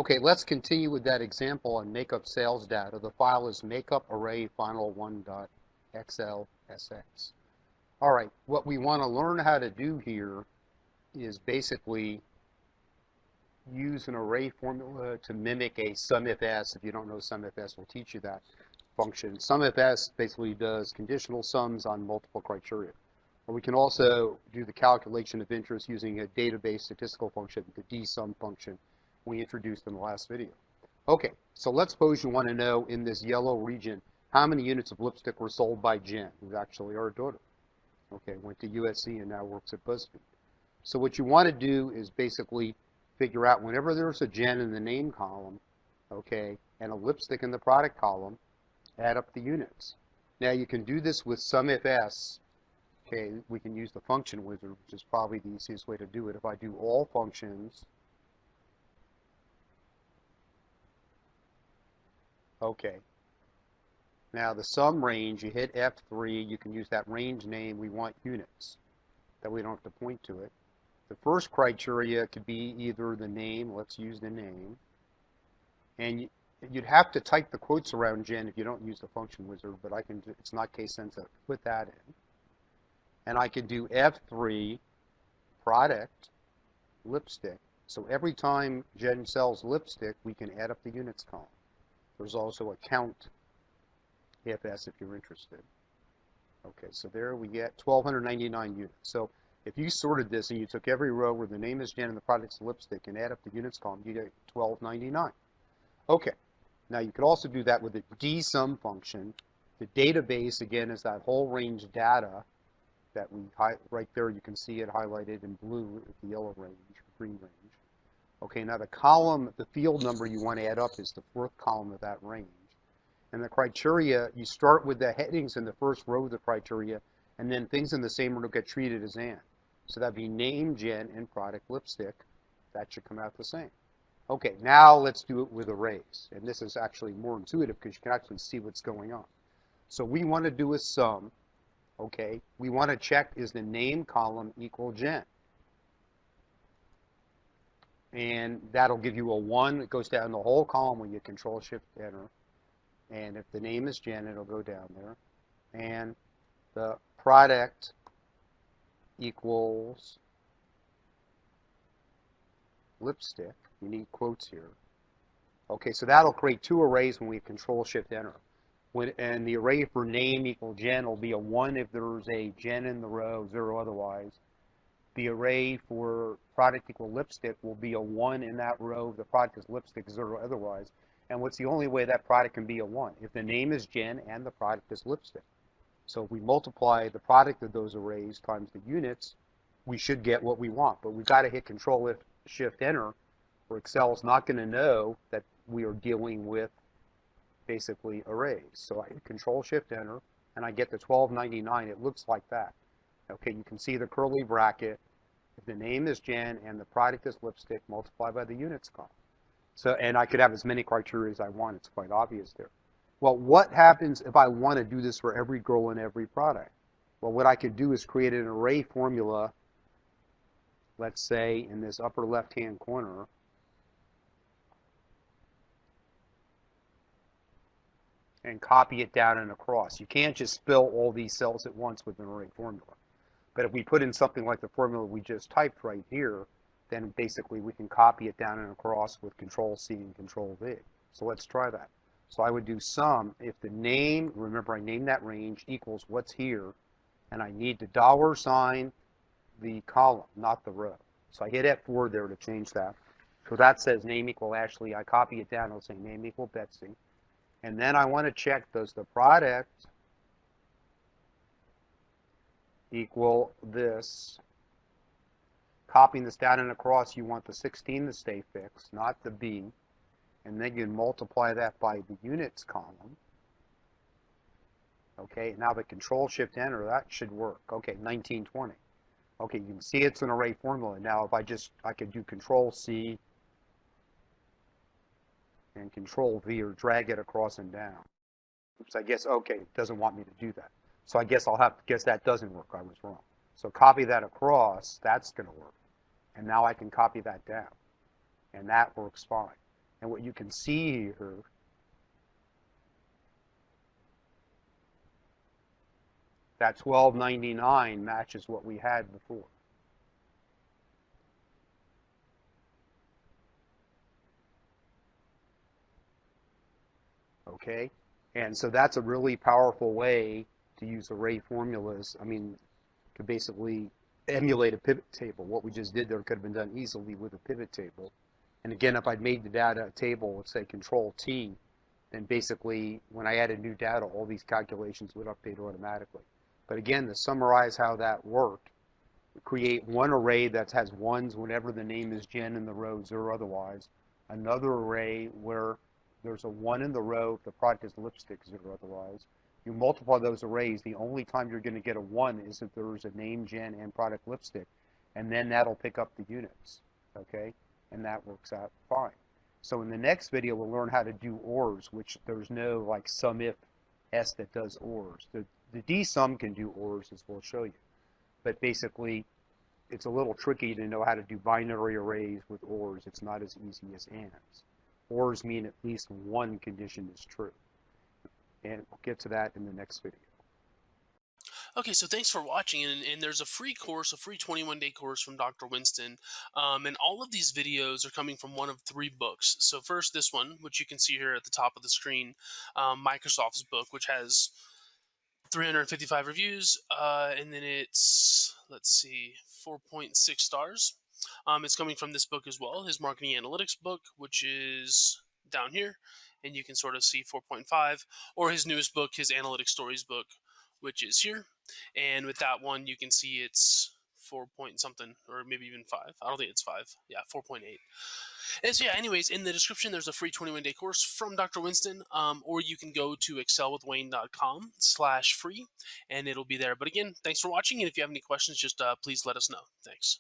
Okay, let's continue with that example on makeup sales data. The file is makeuparrayfinal1.xlsx. All right, what we want to learn how to do here is basically use an array formula to mimic a SUMIFS. If you don't know SUMIFS, we'll teach you that function. SUMIFS basically does conditional sums on multiple criteria. Or we can also do the calculation of interest using a database statistical function, the dsum function we introduced in the last video. Okay, so let's suppose you want to know in this yellow region how many units of lipstick were sold by Jen, who's actually our daughter. Okay, went to USC and now works at BuzzFeed. So what you want to do is basically figure out whenever there's a Jen in the name column, okay, and a lipstick in the product column, add up the units. Now you can do this with SUMIFS. Okay, we can use the function wizard, which is probably the easiest way to do it. If I do all functions, okay. Now the sum range, you hit F3, you can use that range name, we want units, that we don't have to point to it. The first criteria could be either the name, let's use the name, and you'd have to type the quotes around Jen if you don't use the function wizard, but I can, it's not case sensitive, put that in. And I can do F3, product, lipstick. So every time Jen sells lipstick, we can add up the units column. There's also a count FS if you're interested. Okay, so there we get 1,299 units. So if you sorted this and you took every row where the name is Jen and the product's lipstick and add up the units column, you get 1,299. Okay, now you could also do that with the dsum function. The database, again, is that whole range data that we, right there, you can see it highlighted in blue at the yellow range, green range. Okay, now the column, the field number you want to add up is the fourth column of that range. And the criteria, you start with the headings in the first row of the criteria, and then things in the same row get treated as and. So that'd be name, Jen, and product lipstick. That should come out the same. Okay, now let's do it with arrays. And this is actually more intuitive because you can actually see what's going on. So we want to do a sum. Okay, we want to check is the name column equal Jen. And that'll give you a 1. It goes down the whole column when you Control-Shift-Enter. And if the name is Jen, it'll go down there. And the product equals lipstick. You need quotes here. Okay, so that'll create 2 arrays when we Control-Shift-Enter. And the array for name equal Jen will be a 1 if there's a Jen in the row, 0 otherwise. The array for product equal lipstick will be a 1 in that row if the product is lipstick, 0 otherwise. And what's the only way that product can be a 1? If the name is Jen and the product is lipstick. So if we multiply the product of those arrays times the units, we should get what we want. But we've got to hit Control-Shift-Enter, or Excel's not going to know that we are dealing with basically arrays. So I hit Control-Shift-Enter, and I get the 1,299. It looks like that. Okay, you can see the curly bracket. If the name is Jen and the product is lipstick, multiplied by the units column. So, and I could have as many criteria as I want. It's quite obvious there. Well, what happens if I want to do this for every girl and every product? Well, what I could do is create an array formula, let's say in this upper left-hand corner. And copy it down and across. You can't just fill all these cells at once with an array formula. But if we put in something like the formula we just typed right here, then basically we can copy it down and across with Control-C and Control-V. So let's try that. So I would do sum if the name, remember I named that range, equals what's here, and I need to $ the column, not the row. So I hit F4 there to change that. So that says name equal Ashley. I copy it down, it'll say name equal Betsy. And then I want to check, does the product equal this? Copying this down and across, you want the 16 to stay fixed, not the B. And then you multiply that by the units column. Okay, now the Control-Shift-Enter, that should work. Okay, 1920. Okay, you can see it's an array formula. Now if I could do Control-C and Control-V or drag it across and down. Oops, I guess, okay, it doesn't want me to do that. So I guess I'll have to guess that doesn't work. I was wrong. So copy that across, that's going to work. And now I can copy that down. And that works fine. And what you can see here, that 1299 matches what we had before. Okay? And so that's a really powerful way to use array formulas. I mean, to basically emulate a pivot table. What we just did there could have been done easily with a pivot table. And again, if I'd made the data table, let's say Control T, then basically when I added new data, all these calculations would update automatically. But again, to summarize how that worked, create one array that has ones whenever the name is Jen in the row, 0 otherwise. Another array where there's a 1 in the row if the product is lipstick, 0 otherwise. You multiply those arrays, the only time you're going to get a 1 is if there's a name, Jen, and product lipstick, and then that'll pick up the units, okay? And that works out fine. So in the next video, we'll learn how to do ORs, which there's no like SUMIFS that does ORs. The dsum can do ORs, as we'll show you. But basically, it's a little tricky to know how to do binary arrays with ORs. It's not as easy as ANDs. ORs mean at least one condition is true. And we'll get to that in the next video. Okay, so thanks for watching, and there's a free course, a free 21-day course from Dr. Winston, and all of these videos are coming from one of 3 books. So first, this one, which you can see here at the top of the screen, Microsoft's book, which has 355 reviews, and then it's, let's see, 4.6 stars. It's coming from this book as well, his marketing analytics book, which is down here, and you can sort of see 4.5, or his newest book, his analytics stories book, which is here. And with that one, you can see it's 4 point something, or maybe even 5. I don't think it's 5. Yeah, 4.8. And so yeah, anyways, in the description, there's a free 21-day course from Dr. Winston, or you can go to excelwithwayne.com/free, and it'll be there. But again, thanks for watching, and if you have any questions, just please let us know. Thanks.